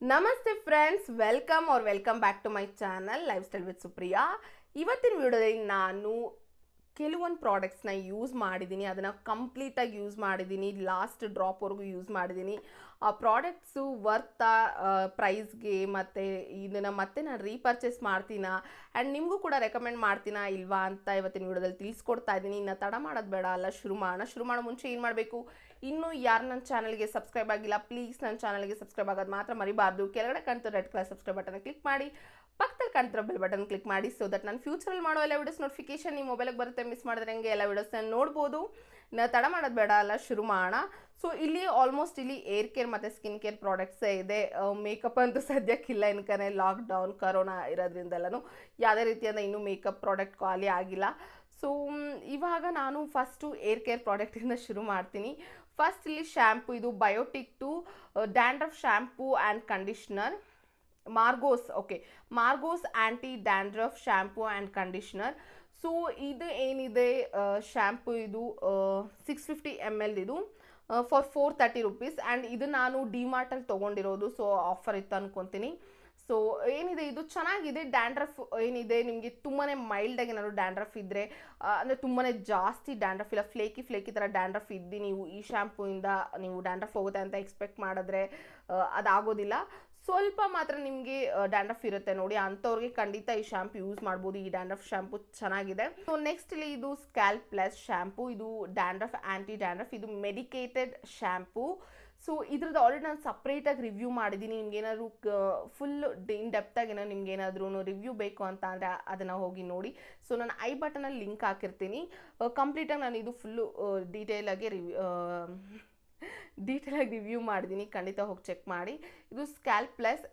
ನಮಸ್ತೆ friends, welcome back to my channel lifestyle with Supriya. ಇವತ್ತಿನ ವಿಡಿಯೋದಲ್ಲಿ ನಾನು ಕೆಲವೊಂದು ಪ್ರಾಡಕ್ಟ್ಸ್ನ ಯೂಸ್ ಮಾಡಿದ್ದೀನಿ, ಅದನ್ನು ಕಂಪ್ಲೀಟಾಗಿ ಯೂಸ್ ಮಾಡಿದ್ದೀನಿ, ಲಾಸ್ಟ್ ಡ್ರಾಪ್ವರೆಗೂ ಯೂಸ್ ಮಾಡಿದ್ದೀನಿ. ಆ ಪ್ರಾಡಕ್ಟ್ಸು ವರ್ತಾ ಪ್ರೈಸ್ಗೆ, ಮತ್ತು ಇದನ್ನು ಮತ್ತೆ ನಾನು ರೀಪರ್ಚೇಸ್ ಮಾಡ್ತೀನಾ ಆ್ಯಂಡ್ ನಿಮಗೂ ಕೂಡ ರೆಕಮೆಂಡ್ ಮಾಡ್ತೀನಾ ಇಲ್ವಾ ಅಂತ ಇವತ್ತಿನ ವಿಡಿಯೋದಲ್ಲಿ ತಿಳಿಸ್ಕೊಡ್ತಾ ಇದ್ದೀನಿ. ಇನ್ನು ತಡ ಮಾಡೋದು ಬೇಡ, ಅಲ್ಲ ಶುರು ಮಾಡೋ ಮುಂಚೆ ಏನು ಮಾಡಬೇಕು, ಇನ್ನೂ ಯಾರು ನನ್ನ ಚಾನಲ್ಗೆ ಸಬ್ಸ್ಕ್ರೈಬ್ ಆಗಿಲ್ಲ ಪ್ಲೀಸ್ ನನ್ನ ಚಾನಲ್ಗೆ ಸಬ್ಸ್ಕ್ರೈಬ್ ಆಗೋದು ಮಾತ್ರ ಮರಿಬಾರ್ದು. ಕೆಳಗಡೆ ಕಾಣ್ತಿರೋ red colour subscribe button click ಮಾಡಿ, ಪಕ್ಕದಲ್ಲಿ ಕಾಣ್ತಿರೋ ಬೆಲ್ ಬಟನ್ ಕ್ಲಿಕ್ ಮಾಡಿ, ಸೊ ದಟ್ ನಾನು ಫ್ಯೂಚರಲ್ಲಿ ಮಾಡೋ ಎಲ್ಲ ವಿಡಿಯೋಸ್ ನೋಟಿಫಿಕೇಶನ್ ನಿಮ್ಮ ಮೊಬೈಲಿಗೆ ಬರುತ್ತೆ. ಮಿಸ್ ಮಾಡಿದ್ರೆ ಹಂಗೆ ಎಲ್ಲ ವಿಡಿಯೋಸ್ನ ನೋಡ್ಬೋದು. ನಾವು ತಡ ಮಾಡೋದು ಬೇಡ, ಅಲ್ಲ ಶುರು ಮಾಡೋಣ. ಸೊ ಇಲ್ಲಿ ಆಲ್ಮೋಸ್ಟ್ ಇಲ್ಲಿ ಏರ್ ಕೇರ್ ಮತ್ತು ಸ್ಕಿನ್ ಕೇರ್ ಪ್ರಾಡಕ್ಟ್ಸೇ ಇದೆ. ಮೇಕಪ್ ಅಂತೂ ಸದ್ಯಕ್ಕಿಲ್ಲ, ಇನ್ಕನೇ ಲಾಕ್ಡೌನ್ ಕರೋನಾ ಇರೋದ್ರಿಂದೆಲ್ಲನೂ ಯಾವುದೇ ರೀತಿಯಾದ ಇನ್ನೂ ಮೇಕಪ್ ಪ್ರಾಡಕ್ಟ್ ಖಾಲಿ ಆಗಿಲ್ಲ. ಸೊ ಇವಾಗ ನಾನು ಫಸ್ಟು ಏರ್ ಕೇರ್ ಪ್ರಾಡಕ್ಟಿಂದ ಶುರು ಮಾಡ್ತೀನಿ. ಫಸ್ಟ್ ಇಲ್ಲಿ ಶ್ಯಾಂಪು, ಇದು Biotique to dandruff shampoo and conditioner, Margo anti dandruff shampoo and conditioner. So ಇದು ಏನಿದೆ ಶ್ಯಾಂಪು, ಇದು 650 ml, ಇದು ಫಾರ್ 430 rupees. ಆ್ಯಂಡ್ ಇದು ನಾನು ಡಿಮಾರ್ಟಲ್ಲಿ ತೊಗೊಂಡಿರೋದು, ಸೊ ಆಫರ್ ಇತ್ತು ಅನ್ಕೊತೀನಿ. ಸೊ ಏನಿದೆ ಇದು ಚೆನ್ನಾಗಿದೆ. ಡ್ಯಾಂಡ್ರಫ್ ಏನಿದೆ ನಿಮಗೆ ತುಂಬಾ ಮೈಲ್ಡಾಗಿ ಏನಾದ್ರು ಡ್ಯಾಂಡ್ರಫ್ ಇದ್ದರೆ, ಅಂದರೆ ತುಂಬಾ ಜಾಸ್ತಿ ಡ್ಯಾಂಡ್ರಫ್ ಇಲ್ಲ, ಫ್ಲೇಕಿ ಥರ ಡ್ಯಾಂಡ್ರಫ್ ಇದ್ದು ನೀವು ಈ ಶ್ಯಾಂಪೂಯಿಂದ ನೀವು ಡ್ಯಾಂಡ್ರಫ್ ಹೋಗುತ್ತೆ ಅಂತ ಎಕ್ಸ್ಪೆಕ್ಟ್ ಮಾಡಿದ್ರೆ ಅದಾಗೋದಿಲ್ಲ. ಸ್ವಲ್ಪ ಮಾತ್ರ ನಿಮಗೆ ಡ್ಯಾಂಡ್ರಫ್ ಇರುತ್ತೆ ನೋಡಿ, ಅಂಥವ್ರಿಗೆ ಖಂಡಿತ ಈ ಶ್ಯಾಂಪು ಯೂಸ್ ಮಾಡ್ಬೋದು. ಈ ಡ್ಯಾಂಡ್ರಫ್ ಶ್ಯಾಂಪು ಚೆನ್ನಾಗಿದೆ. ಸೊ ನೆಕ್ಸ್ಟ್ ಇಲ್ಲಿ ಇದು ಸ್ಕ್ಯಾಲ್ಪ್ ಪ್ಲಸ್ ಶ್ಯಾಂಪು, ಇದು ಡ್ಯಾಂಡ್ರಫ್ ಆ್ಯಂಟಿ ಡ್ಯಾಂಡ್ರಫ್, ಇದು ಮೆಡಿಕೇಟೆಡ್ ಶ್ಯಾಂಪು. ಸೊ ಇದ್ರದ್ದು ಆಲ್ರೆಡಿ ನಾನು ಸಪ್ರೇಟಾಗಿ ರಿವ್ಯೂ ಮಾಡಿದ್ದೀನಿ. ನಿಮ್ಗೇನಾದ್ರು ಫುಲ್ ಇನ್ ಡೆಪ್ತಾಗಿ ಏನಾದ್ರು ನಿಮ್ಗೇನಾದ್ರೂ ರಿವ್ಯೂ ಬೇಕು ಅಂತ ಅಂದರೆ ಅದನ್ನು ಹೋಗಿ ನೋಡಿ. ಸೊ ನಾನು ಐ ಬಟನಲ್ಲಿ ಲಿಂಕ್ ಹಾಕಿರ್ತೀನಿ. ಕಂಪ್ಲೀಟಾಗಿ ನಾನು ಇದು ಫುಲ್ಲು ಡೀಟೇಲಾಗಿ ರಿವ್ಯೂ ಮಾಡಿದ್ದೀನಿ, ಖಂಡಿತ ಹೋಗಿ ಚೆಕ್ ಮಾಡಿ. ಇದು ಸ್ಕ್ಯಾಲ್ಪ್ ಪ್ಲಸ್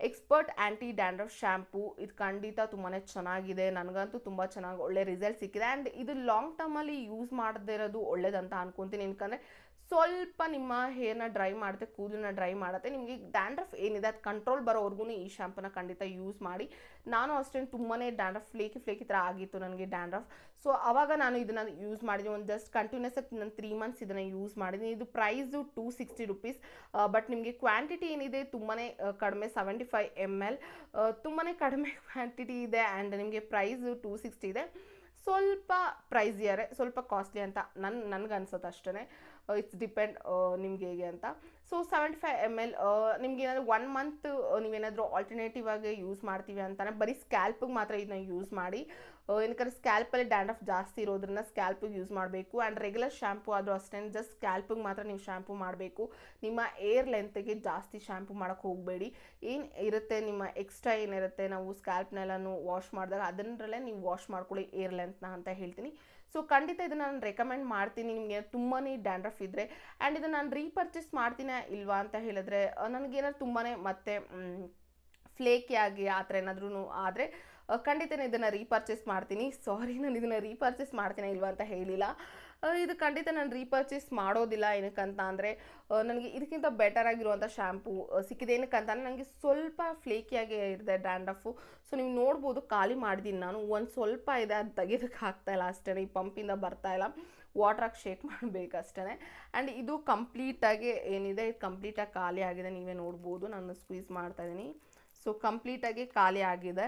ಎಕ್ಸ್ಪರ್ಟ್ ಆ್ಯಂಟಿ ಡ್ಯಾಂಡ್ರಫ್ ಶ್ಯಾಂಪು, ಇದು ಖಂಡಿತ ತುಂಬಾ ಚೆನ್ನಾಗಿದೆ. ನನಗಂತೂ ತುಂಬ ಚೆನ್ನಾಗಿ ಒಳ್ಳೆ ರಿಸಲ್ಟ್ ಸಿಕ್ಕಿದೆ. ಆ್ಯಂಡ್ ಇದು ಲಾಂಗ್ ಟರ್ಮಲ್ಲಿ ಯೂಸ್ ಮಾಡದೇ ಇರೋದು ಒಳ್ಳೇದಂತ ಅನ್ಕೊತೀನಿ. ಯಾಕಂದರೆ ಸ್ವಲ್ಪ ನಿಮ್ಮ ಹೇರ್ನ ಡ್ರೈ ಮಾಡುತ್ತೆ, ಕೂದಲನ್ನ ಡ್ರೈ ಮಾಡುತ್ತೆ. ನಿಮಗೆ ಡ್ಯಾಂಡ್ರಫ್ ಏನಿದೆ ಅದು ಕಂಟ್ರೋಲ್ ಬರೋವರೆಗೂ ಈ ಶ್ಯಾಂಪೂನ ಖಂಡಿತ ಯೂಸ್ ಮಾಡಿ. ನಾನು ಅಷ್ಟೇ ತುಂಬಾ ಡ್ಯಾಂಡ್ರಫ್ ಫ್ಲೇಕಿ ಥರ ಆಗಿತ್ತು ನನಗೆ ಡ್ಯಾಂಡ್ರಫ್. ಸೊ ಆವಾಗ ನಾನು ಇದನ್ನು ಯೂಸ್ ಮಾಡಿದ್ದೀನಿ. ಒಂದು ಜಸ್ಟ್ ಕಂಟಿನ್ಯೂಸ್ ಆಗಿ ನಾನು 3 months ಇದನ್ನು ಯೂಸ್ ಮಾಡಿದ್ದೀನಿ. ಇದು ಪ್ರೈಸು 260 rupees. ಬಟ್ ನಿಮಗೆ ಕ್ವಾಂಟಿಟಿ ಏನಿದೆ ತುಂಬಾ ಕಡಿಮೆ, 75 ml, ತುಂಬಾ ಕಡಿಮೆ ಕ್ವಾಂಟಿಟಿ ಇದೆ. ಆ್ಯಂಡ್ ನಿಮಗೆ ಪ್ರೈಸು 260 ಇದೆ. ಸ್ವಲ್ಪ ಪ್ರೈಸಿಯರೇ, ಸ್ವಲ್ಪ ಕಾಸ್ಟ್ಲಿ ಅಂತ ನನಗನ್ಸುತ್ತೆ ಅಷ್ಟೇ. ಇಟ್ಸ್ ಡಿಪೆಂಡ್ ನಿಮ್ಗೆ ಹೇಗೆ ಅಂತ. ಸೊ 75 ml, ನಿಮ್ಗೆ ಏನಾದರೂ 1 month ನೀವೇನಾದರೂ ಆಲ್ಟರ್ನೇಟಿವ್ ಆಗಿ ಯೂಸ್ ಮಾಡ್ತೀವಿ ಅಂತಾನೆ ಬರೀ ಸ್ಕ್ಯಾಲ್ಪಿಗೆ ಮಾತ್ರ ಇದನ್ನ ಯೂಸ್ ಮಾಡಿ. ಏನಕ್ಕೆ ಸ್ಕ್ಯಾಲ್ಪಲ್ಲಿ ಡ್ಯಾಂಡ್ರಫ್ ಜಾಸ್ತಿ ಇರೋದ್ರಿಂದ ಸ್ಕ್ಯಾಲ್ಪಿಗೆ ಯೂಸ್ ಮಾಡಬೇಕು. ಆ್ಯಂಡ್ ರೆಗ್ಯುಲರ್ ಶ್ಯಾಂಪು ಆದರೂ ಅಷ್ಟೇ, ಜಸ್ಟ್ ಸ್ಕ್ಯಾಲ್ಪಿಗೆ ಮಾತ್ರ ನೀವು ಶ್ಯಾಂಪು ಮಾಡಬೇಕು. ನಿಮ್ಮ ಏರ್ ಲೆಂತ್ಗೆ ಜಾಸ್ತಿ ಶ್ಯಾಂಪು ಮಾಡೋಕ್ಕೆ ಹೋಗಬೇಡಿ. ಏನು ಇರುತ್ತೆ ನಿಮ್ಮ ಎಕ್ಸ್ಟ್ರಾ ಏನಿರುತ್ತೆ, ನಾವು ಸ್ಕ್ಯಾಲ್ಪ್ನೆಲ್ಲನೂ ವಾಶ್ ಮಾಡಿದಾಗ ಅದರಲ್ಲೇ ನೀವು ವಾಶ್ ಮಾಡ್ಕೊಳ್ಳಿ ಏರ್ ಲೆಂತ್ನ ಅಂತ ಹೇಳ್ತೀನಿ. ಸೊ ಖಂಡಿತ ಇದನ್ನು ನಾನು ರೆಕಮೆಂಡ್ ಮಾಡ್ತೀನಿ ನಿಮಗೆ ತುಂಬಾ ಡ್ಯಾಂಡ್ರಫ್ ಇದ್ದರೆ. ಆ್ಯಂಡ್ ಇದನ್ನು ನಾನು ರೀಪರ್ಚೇಸ್ ಮಾಡ್ತೀನಾ ಇಲ್ವಾ ಅಂತ ಹೇಳಿದ್ರೆ, ನನಗೇನಾದ್ರು ತುಂಬಾ ಮತ್ತೆ ಫ್ಲೇಕಿ ಆಗಿ ಆ ಥರ ಏನಾದ್ರೂ ಆದರೆ ಖಂಡಿತ ಇದನ್ನು ರೀಪರ್ಚೇಸ್ ಮಾಡ್ತೀನಿ. ಸಾರಿ, ನಾನು ಇದನ್ನು ರೀಪರ್ಚೇಸ್ ಮಾಡ್ತೀನಾ ಇಲ್ವಾ ಅಂತ ಹೇಳಿಲ್ಲ. ಇದು ಖಂಡಿತ ನಾನು ರೀಪರ್ಚೇಸ್ ಮಾಡೋದಿಲ್ಲ. ಏನಕ್ಕಂತ ಅಂದರೆ ನನಗೆ ಇದಕ್ಕಿಂತ ಬೆಟರ್ ಆಗಿರುವಂಥ ಶ್ಯಾಂಪು ಸಿಕ್ಕಿದೆ. ಏನಕ್ಕಂತ ನನಗೆ ಸ್ವಲ್ಪ ಫ್ಲೇಕಿಯಾಗಿ ಇದೆ ಡ್ಯಾಂಡ್ರಫು. ಸೊ ನೀವು ನೋಡ್ಬೋದು, ಖಾಲಿ ಮಾಡಿದ್ದೀನಿ ನಾನು. ಒಂದು ಸ್ವಲ್ಪ ಇದೆ, ಅದು ತೆಗೆಯೋದಕ್ಕೆ ಆಗ್ತಾಯಿಲ್ಲ ಅಷ್ಟೇ, ಈ ಪಂಪಿಂದ ಬರ್ತಾಯಿಲ್ಲ, ವಾಟ್ರಾಗಿ ಶೇಕ್ ಮಾಡಬೇಕಷ್ಟೇ. ಆ್ಯಂಡ್ ಇದು ಕಂಪ್ಲೀಟಾಗಿ ಏನಿದೆ, ಇದು ಕಂಪ್ಲೀಟಾಗಿ ಖಾಲಿ ಆಗಿದೆ. ನೀವೇ ನೋಡ್ಬೋದು, ನಾನು ಸ್ಕ್ವೀಸ್ ಮಾಡ್ತಾಯಿದ್ದೀನಿ. ಸೊ ಕಂಪ್ಲೀಟಾಗಿ ಖಾಲಿ ಆಗಿದೆ.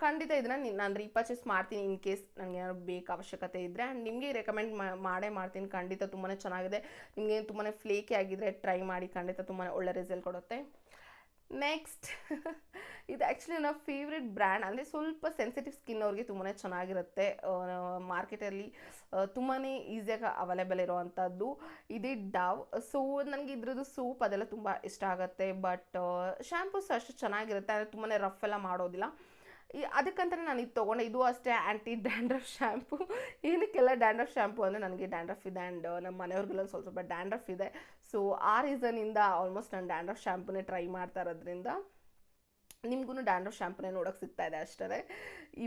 ಖಂಡಿತ ಇದನ್ನು ನಾನು ರೀಪರ್ಚೇಸ್ ಮಾಡ್ತೀನಿ ಇನ್ ಕೇಸ್ ನನಗೆ ಏನಾದ್ರು ಬೇಕು ಅವಶ್ಯಕತೆ ಇದ್ದರೆ. ಆ್ಯಂಡ್ ನಿಮಗೆ ರೆಕಮೆಂಡ್ ಮಾಡೇ ಮಾಡ್ತೀನಿ. ಖಂಡಿತ ತುಂಬಾ ಚೆನ್ನಾಗಿದೆ. ನಿಮಗೆ ತುಂಬಾ ಫ್ಲೇಕಿ ಆಗಿದ್ದರೆ ಟ್ರೈ ಮಾಡಿ, ಖಂಡಿತ ತುಂಬಾ ಒಳ್ಳೆ ರಿಸಲ್ಟ್ ಕೊಡುತ್ತೆ. ನೆಕ್ಸ್ಟ್ ಇದು ಆ್ಯಕ್ಚುಲಿ ನನ್ನ ಫೇವ್ರೆಟ್ ಬ್ರ್ಯಾಂಡ್. ಅಂದರೆ ಸ್ವಲ್ಪ ಸೆನ್ಸಿಟಿವ್ ಸ್ಕಿನ್ ಅವ್ರಿಗೆ ತುಂಬಾ ಚೆನ್ನಾಗಿರುತ್ತೆ. ಮಾರ್ಕೆಟಲ್ಲಿ ತುಂಬಾ ಈಸಿಯಾಗಿ ಅವೈಲೇಬಲ್ ಇರೋವಂಥದ್ದು ಇದು ಡವ್. ಸೊ ನನಗೆ ಇದ್ರದ್ದು ಸೂಪ್ ಅದೆಲ್ಲ ತುಂಬ ಇಷ್ಟ ಆಗುತ್ತೆ. ಬಟ್ ಶ್ಯಾಂಪೂಸ್ ಅಷ್ಟು ಚೆನ್ನಾಗಿರುತ್ತೆ, ಅಂದರೆ ತುಂಬಾ ರಫ್ ಎಲ್ಲ ಮಾಡೋದಿಲ್ಲ. ಅದಕ್ಕಂತಲೇ ನಾನು ಇದು ತೊಗೊಂಡೆ. ಇದು ಅಷ್ಟೇ ಆ್ಯಂಟಿ ಡ್ಯಾಂಡ್ರಫ್ ಶ್ಯಾಂಪು. ಏನಕ್ಕೆಲ್ಲ ಡ್ಯಾಂಡ್ರಫ್ ಶ್ಯಾಂಪು ಅಂದರೆ ನನಗೆ ಡ್ಯಾಂಡ್ರಫ್ ಇದೆ, ಆ್ಯಂಡ್ ನಮ್ಮ ಮನೆಯವ್ರಿಗೆಲ್ಲ ಸ್ವಲ್ಪ ಡ್ಯಾಂಡ್ರಫ್ ಇದೆ. ಸೊ ಆ ರೀಸನಿಂದ ಆಲ್ಮೋಸ್ಟ್ ನಾನು ಡ್ಯಾಂಡ್ರಫ್ ಶ್ಯಾಂಪೂನೇ ಟ್ರೈ ಮಾಡ್ತಾ ಇರೋದ್ರಿಂದ ನಿಮಗೂ ಡ್ಯಾಂಡ್ರಫ್ ಶ್ಯಾಂಪೂನೇ ನೋಡೋಕ್ಕೆ ಸಿಗ್ತಾ ಇದೆ ಅಷ್ಟೇ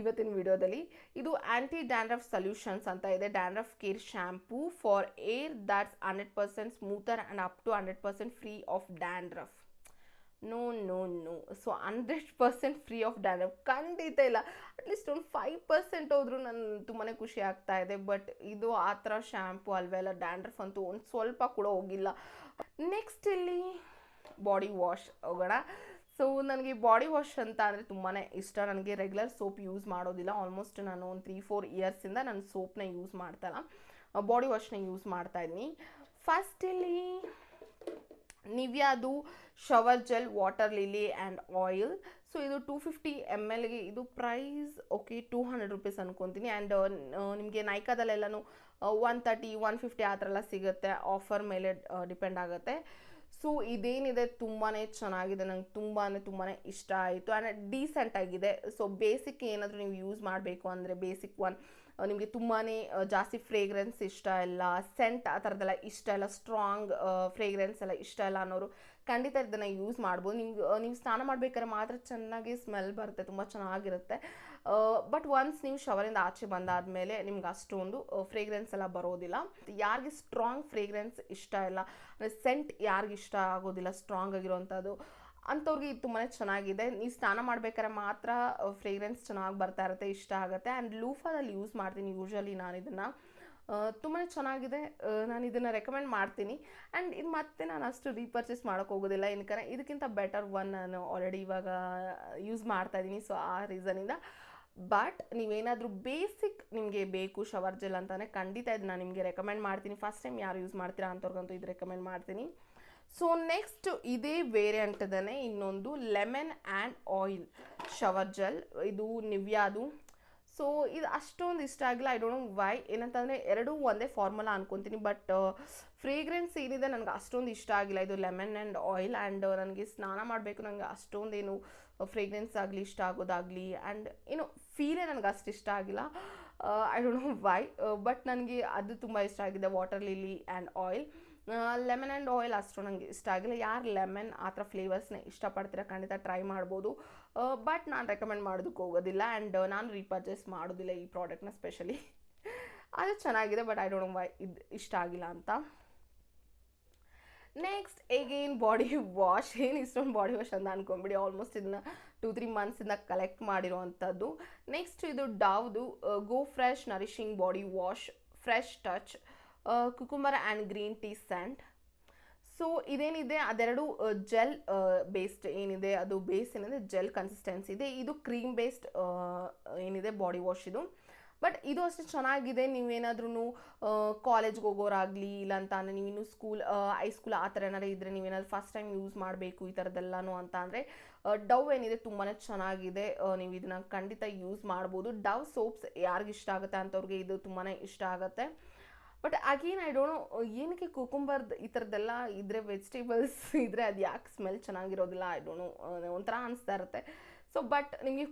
ಇವತ್ತಿನ ವಿಡಿಯೋದಲ್ಲಿ. ಇದು ಆ್ಯಂಟಿ ಡ್ಯಾಂಡ್ರಫ್ ಸೊಲ್ಯೂಷನ್ಸ್ ಅಂತ ಇದೆ. Dandruff care shampoo for hair that's 100% smoother and up to 100% free of dandruff. No. So 100% free of dandruff ಖಂಡಿತ ಇಲ್ಲ. ಅಟ್ಲೀಸ್ಟ್ ಒಂದು 5% ಹೋದ್ರೂ ನಾನು ತುಂಬಾ ಖುಷಿ ಆಗ್ತಾ ಇದೆ. ಬಟ್ ಇದು ಆ ಥರ ಶ್ಯಾಂಪು ಅಲ್ವೇ ಅಲ್ಲ, ಡ್ಯಾಂಡ್ರಫ್ ಅಂತೂ ಒಂದು ಸ್ವಲ್ಪ ಕೂಡ ಹೋಗಿಲ್ಲ. ನೆಕ್ಸ್ಟ್ ಇಲ್ಲಿ ಬಾಡಿ ವಾಶ್ ಹೋಗೋಣ. ಸೊ ನನಗೆ ಬಾಡಿ ವಾಶ್ ಅಂತ ಅಂದರೆ ತುಂಬಾ ಇಷ್ಟ. ನನಗೆ ರೆಗ್ಯುಲರ್ ಸೋಪ್ ಯೂಸ್ ಮಾಡೋದಿಲ್ಲ. ಆಲ್ಮೋಸ್ಟ್ ನಾನು ಒಂದು 3-4 ಇಯರ್ಸಿಂದ ನಾನು ಸೋಪ್ನ ಯೂಸ್ ಮಾಡ್ತಾಯಿಲ್ಲ, ಬಾಡಿ ವಾಶ್ನ ಯೂಸ್ ಮಾಡ್ತಾಯಿದ್ದೀನಿ. ಫಸ್ಟ್ ಇಲ್ಲಿ ನಿವ್ಯಾದು shower gel water lily and oil. So ಇದು 250 ml ಇದು ಪ್ರೈಸ್ ಓಕೆ 200 ರೂಪೀಸ್ ಅನ್ಕೊತೀನಿ. ಆ್ಯಂಡ್ ನಿಮಗೆ ನೈಕಾದಲ್ಲೆಲ್ಲನೂ 130, 150 ಆ ಥರ ಎಲ್ಲ ಸಿಗುತ್ತೆ. ಆಫರ್ ಮೇಲೆ ಡಿಪೆಂಡ್ ಆಗುತ್ತೆ. ಸೊ ಇದೇನಿದೆ ತುಂಬಾ ಚೆನ್ನಾಗಿದೆ, ನಂಗೆ ತುಂಬಾ ಇಷ್ಟ ಆಯಿತು. ಆ್ಯಂಡ್ ಡೀಸೆಂಟ್ ಆಗಿದೆ. ಸೊ ಬೇಸಿಕ್ ಏನಾದರೂ ನೀವು ಯೂಸ್ ಮಾಡಬೇಕು ಅಂದರೆ ಬೇಸಿಕ್ ಒನ್, ನಿಮಗೆ ತುಂಬಾ ಜಾಸ್ತಿ ಫ್ರೇಗ್ರೆನ್ಸ್ ಇಷ್ಟ ಇಲ್ಲ, ಸೆಂಟ್ ಆ ಥರದ್ದೆಲ್ಲ ಇಷ್ಟ ಇಲ್ಲ, ಸ್ಟ್ರಾಂಗ್ ಫ್ರೇಗ್ರೆನ್ಸ್ ಎಲ್ಲ ಇಷ್ಟ ಇಲ್ಲ ಅನ್ನೋರು ಖಂಡಿತ ಇದನ್ನು ಯೂಸ್ ಮಾಡ್ಬೋದು. ನೀವು ಸ್ನಾನ ಮಾಡಬೇಕಾದ್ರೆ ಮಾತ್ರ ಚೆನ್ನಾಗಿ ಸ್ಮೆಲ್ ಬರುತ್ತೆ, ತುಂಬ ಚೆನ್ನಾಗಿರುತ್ತೆ. ಬಟ್ ಒನ್ಸ್ ನೀವು ಶವರಿಂದ ಆಚೆ ಬಂದಾದಮೇಲೆ ನಿಮ್ಗೆ ಅಷ್ಟೊಂದು ಫ್ರೇಗ್ರೆನ್ಸ್ ಎಲ್ಲ ಬರೋದಿಲ್ಲ. ಯಾರಿಗೆ ಸ್ಟ್ರಾಂಗ್ ಫ್ರೇಗ್ರೆನ್ಸ್ ಇಷ್ಟ ಇಲ್ಲ ಅಂದರೆ ಸೆಂಟ್ ಯಾರಿಗೆ ಇಷ್ಟ ಆಗೋದಿಲ್ಲ ಸ್ಟ್ರಾಂಗ್ ಆಗಿರೋವಂಥದ್ದು ಅಂಥವ್ರಿಗೆ ಇದು ತುಂಬಾ ಚೆನ್ನಾಗಿದೆ. ನೀವು ಸ್ನಾನ ಮಾಡ್ಬೇಕಾದ್ರೆ ಮಾತ್ರ ಫ್ರೇಗ್ರೆನ್ಸ್ ಚೆನ್ನಾಗಿ ಬರ್ತಾ ಇರುತ್ತೆ, ಇಷ್ಟ ಆಗುತ್ತೆ. ಆ್ಯಂಡ್ ಲೂಫಾದಲ್ಲಿ ಯೂಸ್ ಮಾಡ್ತೀನಿ ಯೂಶ್ವಲಿ ನಾನು ಇದನ್ನು, ತುಂಬಾ ಚೆನ್ನಾಗಿದೆ. ನಾನು ಇದನ್ನು ರೆಕಮೆಂಡ್ ಮಾಡ್ತೀನಿ. ಆ್ಯಂಡ್ ಇದು ಮತ್ತೆ ನಾನು ಅಷ್ಟು ರೀಪರ್ಚೇಸ್ ಮಾಡೋಕ್ಕೆ ಹೋಗೋದಿಲ್ಲ, ಏನಕ್ಕೆ ಇದಕ್ಕಿಂತ ಬೆಟರ್ ಒನ್ ನಾನು ಆಲ್ರೆಡಿ ಇವಾಗ ಯೂಸ್ ಮಾಡ್ತಾಯಿದ್ದೀನಿ. ಸೊ ಆ ರೀಸನಿಂದ. ಬಟ್ ನೀವೇನಾದರೂ ಬೇಸಿಕ್ ನಿಮಗೆ ಬೇಕು ಶವರ್ ಜೆಲ್ ಅಂತಲೇ ಖಂಡಿತ ಇದನ್ನು ನಿಮಗೆ ರೆಕಮೆಂಡ್ ಮಾಡ್ತೀನಿ. ಫಸ್ಟ್ ಟೈಮ್ ಯಾರು ಯೂಸ್ ಮಾಡ್ತೀರಾ ಅಂಥವ್ರಿಗಂತೂ ಇದು ರೆಕಮೆಂಡ್ ಮಾಡ್ತೀನಿ. ಸೊ ನೆಕ್ಸ್ಟ್ ಇದೇ ವೇರಿಯಂಟ್ದೇ ಇನ್ನೊಂದು lemon and oil shower gel. ಇದು ನಿವ್ಯಾದು. ಸೊ ಇದು ಅಷ್ಟೊಂದು ಇಷ್ಟ ಆಗಿಲ್ಲ, ಐ ಡೋಂಟ್ ನೋ ವೈ. ಏನಂತಂದರೆ ಎರಡೂ ಒಂದೇ ಫಾರ್ಮುಲಾ ಅನ್ಕೊತೀನಿ. ಬಟ್ ಫ್ರೇಗ್ರೆನ್ಸ್ ಏನಿದೆ ನನಗೆ ಅಷ್ಟೊಂದು ಇಷ್ಟ ಆಗಿಲ್ಲ. ಇದು ಲೆಮನ್ ಆ್ಯಂಡ್ ಆಯಿಲ್. ಆ್ಯಂಡ್ ನನಗೆ ಸ್ನಾನ ಮಾಡಬೇಕು, ನನಗೆ ಅಷ್ಟೊಂದೇನು ಫ್ರೇಗ್ರೆನ್ಸ್ ಆಗಲಿ ಇಷ್ಟ ಆಗೋದಾಗಲಿ ಆ್ಯಂಡ್ ಏನು ಫೀಲೇ ನನಗೆ ಅಷ್ಟು ಇಷ್ಟ ಆಗಿಲ್ಲ. I don't know why. But ನನಗೆ ಅದು ತುಂಬ ಇಷ್ಟ ಆಗಿದೆ, water lily and oil. Lemon and oil ಅಷ್ಟು ನನಗೆ ಇಷ್ಟ ಆಗಿಲ್ಲ. ಯಾರು ಲೆಮನ್ ಆ ಥರ ಫ್ಲೇವರ್ಸ್ನ ಇಷ್ಟಪಡ್ತೀರಾ ಖಂಡಿತ ಟ್ರೈ ಮಾಡ್ಬೋದು. ಬಟ್ ನಾನು ರೆಕಮೆಂಡ್ ಮಾಡೋದಕ್ಕೆ ಹೋಗೋದಿಲ್ಲ. ಆ್ಯಂಡ್ ನಾನು ರೀಪರ್ಚೇಸ್ ಮಾಡೋದಿಲ್ಲ ಈ ಪ್ರಾಡಕ್ಟ್ನ ಸ್ಪೆಷಲಿ. ಅದು ಚೆನ್ನಾಗಿದೆ but I don't know why ಇದು ಇಷ್ಟ ಆಗಿಲ್ಲ ಅಂತ. Next again body wash. ಏನು ಇಷ್ಟೊಂದು ಬಾಡಿ ವಾಶ್ ಅಂತ ಅನ್ಕೊಂಬಿಡಿ. ಆಲ್ಮೋಸ್ಟ್ ಇದನ್ನ 2-3 ಮಂತ್ಸಿಂದ ಕಲೆಕ್ಟ್ ಮಾಡಿರೋವಂಥದ್ದು. ನೆಕ್ಸ್ಟ್ ಇದು ಡವ್ದು go fresh nourishing body wash fresh touch cucumber and green tea scent. So ಇದೇನಿದೆ ಅದೆರಡು ಜೆಲ್ ಬೇಸ್ಡ್ ಏನಿದೆ, ಅದು ಬೇಸ್ ಏನಿದೆ ಜೆಲ್ ಕನ್ಸಿಸ್ಟೆನ್ಸಿ ಇದೆ. ಇದು ಕ್ರೀಮ್ ಬೇಸ್ಡ್ ಏನಿದೆ ಬಾಡಿ ವಾಶ್ ಇದು. ಬಟ್ ಇದು ಅಷ್ಟೇ ಚೆನ್ನಾಗಿದೆ. ನೀವೇನಾದ್ರೂ ಕಾಲೇಜ್ಗೆ ಹೋಗೋರಾಗಲಿ ಇಲ್ಲ ಅಂತ ಅಂದರೆ ನೀವಿನ್ನು ಹೈಸ್ಕೂಲ್ ಆ ಥರ ಏನಾದ್ರು ಇದ್ದರೆ ನೀವೇನಾದ್ರು ಫಸ್ಟ್ ಟೈಮ್ ಯೂಸ್ ಮಾಡಬೇಕು ಈ ಥರದ್ದೆಲ್ಲನೂ ಅಂತ ಅಂದರೆ ಡವ್ ಏನಿದೆ ತುಂಬಾ ಚೆನ್ನಾಗಿದೆ. ನೀವು ಇದನ್ನು ಖಂಡಿತ ಯೂಸ್ ಮಾಡ್ಬೋದು. ಡವ್ ಸೋಪ್ಸ್ ಯಾರಿಗಿಷ್ಟ ಆಗುತ್ತೆ ಅಂಥವ್ರಿಗೆ ಇದು ತುಂಬಾ ಇಷ್ಟ ಆಗುತ್ತೆ. But again I don't know ಏನಕ್ಕೆ ಕುಕುಂಬರ್ದು ಈ ಥರದ್ದೆಲ್ಲ ಇದ್ದರೆ ವೆಜಿಟೇಬಲ್ಸ್ ಇದ್ದರೆ ಅದು ಯಾಕೆ ಸ್ಮೆಲ್ ಚೆನ್ನಾಗಿರೋದಿಲ್ಲ, ಐ ಡೋಂಟ್ ನೋ, ಒಂಥರ ಅನಿಸ್ತಾ ಇರುತ್ತೆ. ಸೊ ಬಟ್ ನಿಮಗೆ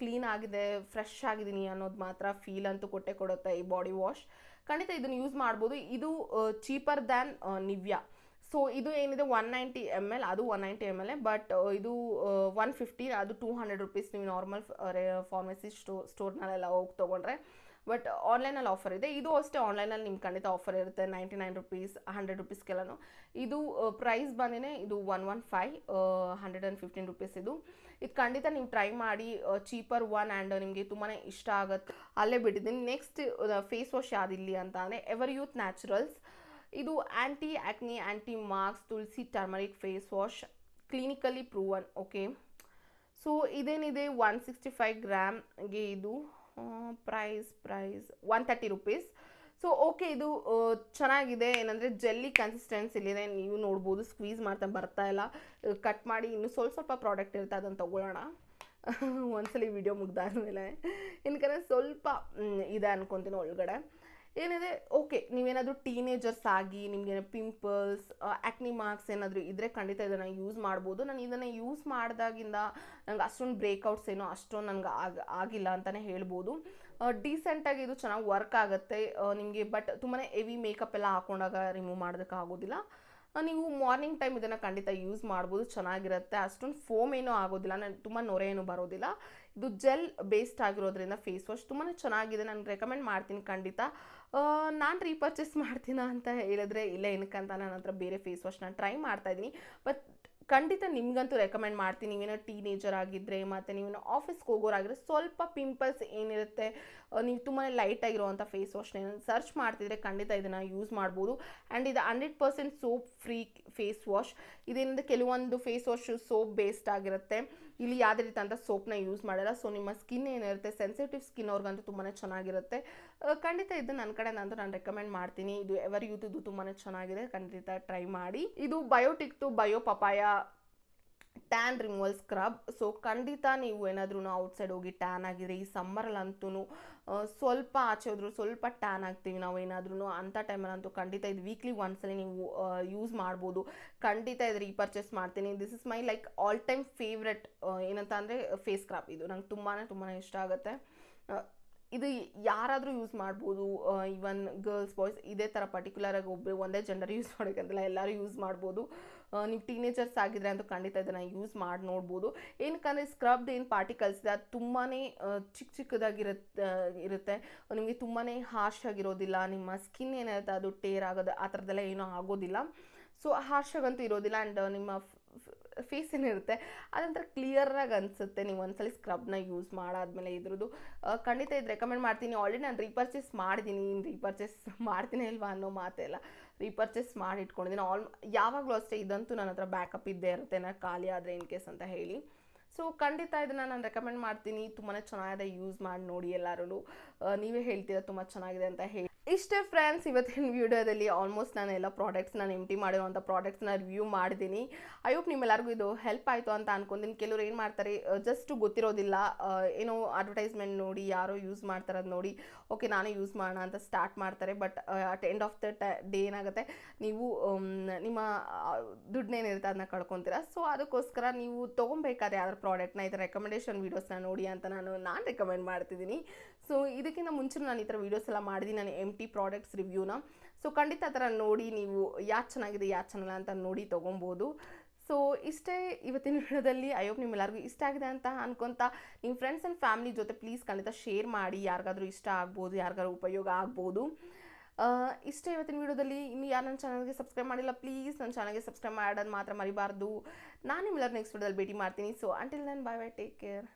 ಕ್ಲೀನ್ ಆಗಿದೆ, ಫ್ರೆಶ್ ಆಗಿದ್ದೀನಿ ಅನ್ನೋದು ಮಾತ್ರ ಫೀಲ್ ಅಂತೂ ಕೊಡುತ್ತೆ ಈ ಬಾಡಿ ವಾಶ್. ಖಂಡಿತ ಇದನ್ನು ಯೂಸ್ ಮಾಡ್ಬೋದು. ಇದು ಚೀಪರ್ ದ್ಯಾನ್ ನಿವ್ಯಾ. ಸೊ ಇದು ಏನಿದೆ 190 ml, ಅದು 190 ml. ಬಟ್ ಇದು 150, ಅದು 200 ರೂಪೀಸ್. ನೀವು ನಾರ್ಮಲ್ ಫಾರ್ಮಸಿ ಸ್ಟೋರ್ನಲ್ಲೆಲ್ಲ ಹೋಗಿ ತೊಗೊಂಡ್ರೆ. ಬಟ್ ಆನ್ಲೈನಲ್ಲಿ ಆಫರ್ ಇದೆ. ಇದು ಅಷ್ಟೇ ಆನ್ಲೈನಲ್ಲಿ ನಿಮ್ಗೆ ಖಂಡಿತ ಆಫರ್ ಇರುತ್ತೆ 99 ರೂಪೀಸ್ 100 ರೂಪೀಸ್ಗೆಲ್ಲನೂ. ಇದು ಪ್ರೈಸ್ ಬಂದಿದೆ ಇದು 115 115 ರೂಪೀಸ್. ಇದು ಖಂಡಿತ ನೀವು ಟ್ರೈ ಮಾಡಿ, ಚೀಪರ್ ಒನ್ ಆ್ಯಂಡ್ ನಿಮಗೆ ತುಂಬಾ ಇಷ್ಟ ಆಗುತ್ತೆ. ಅಲ್ಲೇ ಬಿಟ್ಟಿದ್ದೀನಿ. ನೆಕ್ಸ್ಟ್ ಫೇಸ್ ವಾಶ್ ಯಾವ್ದಿಲ್ಲಿ ಅಂತ ಅಂದರೆ ಎವರ್ ಯೂತ್ ನ್ಯಾಚುರಲ್ಸ್. ಇದು anti acne anti marks tulsi turmeric face wash clinically proven. Okay, so ಇದೇನಿದೆ 165 ಗ್ರಾಮ್ಗೆ ಇದು ಪ್ರೈಸ್ 130 ರೂಪೀಸ್. ಸೊ ಓಕೆ, ಇದು ಚೆನ್ನಾಗಿದೆ. ಏನಂದರೆ ಜೆಲ್ಲಿ ಕನ್ಸಿಸ್ಟೆನ್ಸಿಲಿದೆ, ನೀವು ನೋಡ್ಬೋದು. ಸ್ಕ್ವೀಸ್ ಮಾಡ್ತಾ ಬರ್ತಾ ಇಲ್ಲ, ಕಟ್ ಮಾಡಿ ಇನ್ನೂ ಸ್ವಲ್ಪ ಪ್ರಾಡಕ್ಟ್ ಇರುತ್ತೆ, ಅದನ್ನು ತೊಗೊಳ್ಳೋಣ ಒಂದ್ಸಲಿ ವಿಡಿಯೋ ಮುಗ್ದಾದ್ಮೇಲೆ. ಏನಕ್ಕೆ ಸ್ವಲ್ಪ ಇದೆ ಅನ್ಕೊತೀನಿ ಒಳಗಡೆ ಏನಿದೆ. ಓಕೆ, ನೀವೇನಾದರೂ ಟೀನೇಜರ್ಸ್ ಆಗಿ ನಿಮಗೆ ಪಿಂಪಲ್ಸ್ ಆ್ಯಕ್ನಿ ಮಾರ್ಕ್ಸ್ ಏನಾದರೂ ಇದ್ದರೆ ಖಂಡಿತ ಇದನ್ನು ಯೂಸ್ ಮಾಡ್ಬೋದು. ನಾನು ಇದನ್ನು ಯೂಸ್ ಮಾಡಿದಾಗಿಂದ ನಂಗೆ ಅಷ್ಟೊಂದು ಬ್ರೇಕ್ಔಟ್ಸ್ ಏನೋ ಅಷ್ಟೊಂದು ನನಗೆ ಆಗಿಲ್ಲ ಅಂತಲೇ ಹೇಳ್ಬೋದು. ಡೀಸೆಂಟಾಗಿ ಇದು ಚೆನ್ನಾಗಿ ವರ್ಕ್ ಆಗುತ್ತೆ ನಿಮಗೆ. ಬಟ್ ತುಂಬಾ ಹೆವಿ ಮೇಕಪ್ ಎಲ್ಲ ಹಾಕೊಂಡಾಗ ರಿಮೂವ್ ಮಾಡೋದಕ್ಕೆ ಆಗೋದಿಲ್ಲ. ನೀವು ಮಾರ್ನಿಂಗ್ ಟೈಮ್ ಇದನ್ನು ಖಂಡಿತ ಯೂಸ್ ಮಾಡ್ಬೋದು, ಚೆನ್ನಾಗಿರುತ್ತೆ. ಅಷ್ಟೊಂದು ಫೋಮ್ ಏನೂ ಆಗೋದಿಲ್ಲ, ತುಂಬ ನೊರೆ ಏನೂ ಬರೋದಿಲ್ಲ. ಇದು ಜೆಲ್ ಬೇಸ್ಡ್ ಆಗಿರೋದ್ರಿಂದ ಫೇಸ್ ವಾಶ್ ತುಂಬಾ ಚೆನ್ನಾಗಿದೆ. ನಾನು ರೆಕಮೆಂಡ್ ಮಾಡ್ತೀನಿ ಖಂಡಿತ. ನಾನು ರೀಪರ್ಚೇಸ್ ಮಾಡ್ತೀನ ಅಂತ ಹೇಳಿದ್ರೆ ಇಲ್ಲ, ಏನಕ್ಕಂತ ನನ್ನ ಹತ್ರ ಬೇರೆ ಫೇಸ್ ವಾಶ್ ನಾನು ಟ್ರೈ ಮಾಡ್ತಾಯಿದ್ದೀನಿ. ಬಟ್ ಖಂಡಿತ ನಿಮಗಂತೂ ರೆಕಮೆಂಡ್ ಮಾಡ್ತೀನಿ. ನೀವೇನೋ ಟೀನೇಜರ್ ಆಗಿದ್ದರೆ ಮತ್ತು ನೀವೇನೋ ಆಫೀಸ್ಗೆ ಹೋಗೋರಾಗಿದ್ರೆ ಸ್ವಲ್ಪ ಪಿಂಪಲ್ಸ್ ಏನಿರುತ್ತೆ, ನೀವು ತುಂಬಾ ಲೈಟ್ ಆಗಿರುವಂಥ ಫೇಸ್ ವಾಶ್ನ ಏನಾದ್ರು ಸರ್ಚ್ ಮಾಡ್ತಿದ್ರೆ ಖಂಡಿತ ಇದನ್ನು ಯೂಸ್ ಮಾಡ್ಬೋದು. ಆ್ಯಂಡ್ ಇದು 100% ಸೋಪ್ ಫ್ರೀ ಫೇಸ್ ವಾಶ್. ಇದರಿಂದ ಕೆಲವೊಂದು ಫೇಸ್ ವಾಶ್ ಸೋಪ್ ಬೇಸ್ಡ್ ಆಗಿರುತ್ತೆ, ಇಲ್ಲಿ ಯಾವುದೇ ರೀತಿಯಂಥ ಸೋಪ್ನ ಯೂಸ್ ಮಾಡಲ್ಲ. ಸೊ ನಿಮ್ಮ ಸ್ಕಿನ್ ಏನಿರುತ್ತೆ, ಸೆನ್ಸಿಟಿವ್ ಸ್ಕಿನ್ ಅವ್ರಿಗಂತೂ ತುಂಬಾ ಚೆನ್ನಾಗಿರುತ್ತೆ. ಖಂಡಿತ ಇದು ನನ್ನ ಕಡೆ ನಾನು ರೆಕಮೆಂಡ್ ಮಾಡ್ತೀನಿ. ಇದು ಎವರ್ ಯೂತ್ ಇದು ತುಂಬಾ ಚೆನ್ನಾಗಿದೆ, ಖಂಡಿತ ಟ್ರೈ ಮಾಡಿ. ಇದು ಬಯೋಟಿಕ್ದು bio papaya tan removal scrub. So ಖಂಡಿತ ನೀವು ಏನಾದ್ರೂ ಔಟ್ಸೈಡ್ ಹೋಗಿ ಟ್ಯಾನ್ ಆಗಿದ್ರೆ ಈ ಸಮ್ಮರಲ್ಲಂತೂ ಸ್ವಲ್ಪ ಆಚೆ ಹೋದ್ರು ಸ್ವಲ್ಪ ಟ್ಯಾನ್ ಆಗ್ತೀವಿ ನಾವು ಏನಾದ್ರೂ, ಅಂಥ ಟೈಮಲ್ಲಂತೂ ಖಂಡಿತ ಇದು ವೀಕ್ಲಿ ಒಂದ್ಸಲಿ ನೀವು ಯೂಸ್ ಮಾಡ್ಬೋದು. ಖಂಡಿತ ಇದು ರೀಪರ್ಚೇಸ್ ಮಾಡ್ತೀನಿ. This is my like all time favourite ಏನಂತ ಅಂದರೆ ಫೇಸ್ ಸ್ಕ್ರಬ್. ಇದು ನಂಗೆ ತುಂಬಾ ಇಷ್ಟ ಆಗುತ್ತೆ. ಇದು ಯಾರಾದರೂ ಯೂಸ್ ಮಾಡ್ಬೋದು, ಈವನ್ ಗರ್ಲ್ಸ್ ಬಾಯ್ಸ್ ಇದೇ ಥರ ಪರ್ಟಿಕ್ಯುಲರಾಗಿ ಒಬ್ಬರು ಒಂದೇ ಜೆಂಡರ್ ಯೂಸ್ ಮಾಡೋಕ್ಕಂತಲ್ಲ, ಎಲ್ಲರೂ ಯೂಸ್ ಮಾಡ್ಬೋದು. ನೀವು ಟೀನೇಜರ್ಸ್ ಆಗಿದ್ರೆ ಅಂತೂ ಖಂಡಿತ ಇದನ್ನು ಯೂಸ್ ಮಾಡಿ ನೋಡ್ಬೋದು. ಏನಕ್ಕಂದರೆ ಸ್ಕ್ರಬ್ದು ಏನು ಪಾರ್ಟಿಕಲ್ಸ್ ಇದೆ ಅದು ತುಂಬಾ ಚಿಕ್ಕದಾಗಿರುತ್ತೆ, ನಿಮಗೆ ತುಂಬಾ ಹಾರ್ಶ್ ಆಗಿರೋದಿಲ್ಲ. ನಿಮ್ಮ ಸ್ಕಿನ್ ಏನಿರುತ್ತೆ ಅದು ಟೇರ್ ಆಗೋದು ಆ ಥರದ್ದೆಲ್ಲ ಏನೂ ಆಗೋದಿಲ್ಲ. ಸೊ ಹಾರ್ಶ್ ಆಗಂತೂ ಇರೋದಿಲ್ಲ. ಆ್ಯಂಡ್ ನಿಮ್ಮ ಫೇಸ್ ಏನಿರುತ್ತೆ ಅದೊಂಥರ ಕ್ಲಿಯರಾಗಿ ಅನಿಸುತ್ತೆ ನೀವು ಒಂದ್ಸಲಿ ಸ್ಕ್ರಬ್ನ ಯೂಸ್ ಮಾಡಾದ್ಮೇಲೆ. ಇದ್ರದ್ದು ಖಂಡಿತ ಇದು ರೆಕಮೆಂಡ್ ಮಾಡ್ತೀನಿ. ಆಲ್ರೆಡಿ ನಾನು ರೀಪರ್ಚೇಸ್ ಮಾಡಿದ್ದೀನಿ, ರೀಪರ್ಚೇಸ್ ಮಾಡ್ತೀನಿ ಇಲ್ವಾ ಅನ್ನೋ ಮಾತೆಲ್ಲ ರೀಪರ್ಚೇಸ್ ಮಾಡಿ ಇಟ್ಕೊಂಡಿದ್ದೀನಿ. ಯಾವಾಗಲೂ ಅಷ್ಟೇ ಇದಂತೂ ನನ್ನ ಹತ್ರ ಬ್ಯಾಕಪ್ ಇದ್ದೇ ಇರುತ್ತೆ, ನಾನು ಖಾಲಿ ಆದರೆ ಇನ್ ಕೇಸ್ ಅಂತ ಹೇಳಿ. ಸೊ ಖಂಡಿತ ಇದನ್ನು ನಾನು ರೆಕಮೆಂಡ್ ಮಾಡ್ತೀನಿ. ತುಂಬಾ ಚೆನ್ನಾಗಿದೆ, ಯೂಸ್ ಮಾಡಿ ನೋಡಿ ಎಲ್ಲರೂ. ನೀವೇ ಹೇಳ್ತೀರಾ ತುಂಬ ಚೆನ್ನಾಗಿದೆ ಅಂತ ಹೇಳಿ. ಇಷ್ಟೇ ಫ್ರೆಂಡ್ಸ್, ಇವತ್ತಿನ ವಿಡಿಯೋದಲ್ಲಿ ಆಲ್ಮೋಸ್ಟ್ ನಾನು ಎಲ್ಲ ಪ್ರಾಡಕ್ಟ್ಸ್ ನಾನು ಎಂಟಿ ಮಾಡಿರುವಂಥ ಪ್ರಾಡಕ್ಟ್ಸ್ನ ರಿವ್ಯೂ ಮಾಡಿದ್ದೀನಿ. ಐ ಹೋಪ್ ನಿಮ್ಮೆಲ್ಲರಿಗೂ ಇದು ಹೆಲ್ಪ್ ಆಯಿತು ಅಂತ ಅನ್ಕೊಂತೀನಿ. ಕೆಲವರು ಏನು ಮಾಡ್ತಾರೆ, ಜಸ್ಟ್ ಗೊತ್ತಿರೋದಿಲ್ಲ, ಏನೋ ಅಡ್ವರ್ಟೈಸ್ಮೆಂಟ್ ನೋಡಿ ಯಾರೋ ಯೂಸ್ ಮಾಡ್ತಾರದು ನೋಡಿ ಓಕೆ ನಾನು ಯೂಸ್ ಮಾಡೋಣ ಅಂತ ಸ್ಟಾರ್ಟ್ ಮಾಡ್ತಾರೆ. But at end of the day ಏನಾಗುತ್ತೆ, ನೀವು ನಿಮ್ಮ ದುಡ್ಡನ್ನೇನಿರುತ್ತೆ ಅದನ್ನ ಕಳ್ಕೊತೀರಾ. ಸೊ ಅದಕ್ಕೋಸ್ಕರ ನೀವು ತೊಗೊಬೇಕಾದ್ರೆ ಯಾವ್ದಾರು ಪ್ರಾಡಕ್ಟ್ನ ಈ ಥರ ರೆಕಮೆಂಡೇಷನ್ ವೀಡಿಯೋಸ್ನ ನೋಡಿ ಅಂತ ನಾನು ರೆಕಮೆಂಡ್ ಮಾಡ್ತಿದ್ದೀನಿ. ಸೊ ಇದಕ್ಕಿಂತ ಮುಂಚೆ ನಾನು ಈ ಥರ ವೀಡಿಯೋಸ್ ಎಲ್ಲ ಮಾಡಿದ್ದೀನಿ, ನಾನು ಎಂಟಿ ಪ್ರಾಡಕ್ಟ್ಸ್ ರಿವ್ಯೂನ. ಸೊ ಖಂಡಿತ ಆ ಥರ ನೋಡಿ ನೀವು ಯಾವ್ದು ಚೆನ್ನಾಗಿದೆ ಯಾವ್ದು ಚೆನ್ನಾಗಿಲ್ಲ ಅಂತ ನೋಡಿ ತೊಗೊಬೋದು. ಸೊ ಇಷ್ಟೇ ಇವತ್ತಿನ ವಿಡಿಯೋದಲ್ಲಿ. ಐ ಹೋಪ್ ನಿಮ್ಮೆಲ್ಲರಿಗೂ ಇಷ್ಟ ಆಗಿದೆ ಅಂತ ಅನ್ಕೊತ ನಿಮ್ಮ ಫ್ರೆಂಡ್ಸ್ ಆ್ಯಂಡ್ ಫ್ಯಾಮಿಲಿ ಜೊತೆ ಪ್ಲೀಸ್ ಖಂಡಿತ ಶೇರ್ ಮಾಡಿ, ಯಾರಿಗಾದ್ರೂ ಇಷ್ಟ ಆಗ್ಬೋದು, ಯಾರಿಗಾದ್ರೂ ಉಪಯೋಗ ಆಗ್ಬೋದು. ಇಷ್ಟೇ ಇವತ್ತಿನ ವಿಡಿಯೋದಲ್ಲಿ. ಇನ್ನು ಯಾರು ನನ್ನ ಚಾನಲ್ಗೆ ಸಬ್ಸ್ಕ್ರೈಬ್ ಮಾಡಿಲ್ಲ ಪ್ಲೀಸ್ ನನ್ನ ಚಾನಲ್ಗೆ ಸಬ್ಸ್ಕ್ರೈಬ್ ಮಾಡೋದು ಮಾತ್ರ ಮರಿಬಾರ್ದು. ನಾನು ನಿಮ್ಮೆಲ್ಲರೂ ನೆಕ್ಸ್ಟ್ ವಿಡಿಯೋದಲ್ಲಿ ಭೇಟಿ ಮಾಡ್ತೀನಿ. So until then bye bye, take care.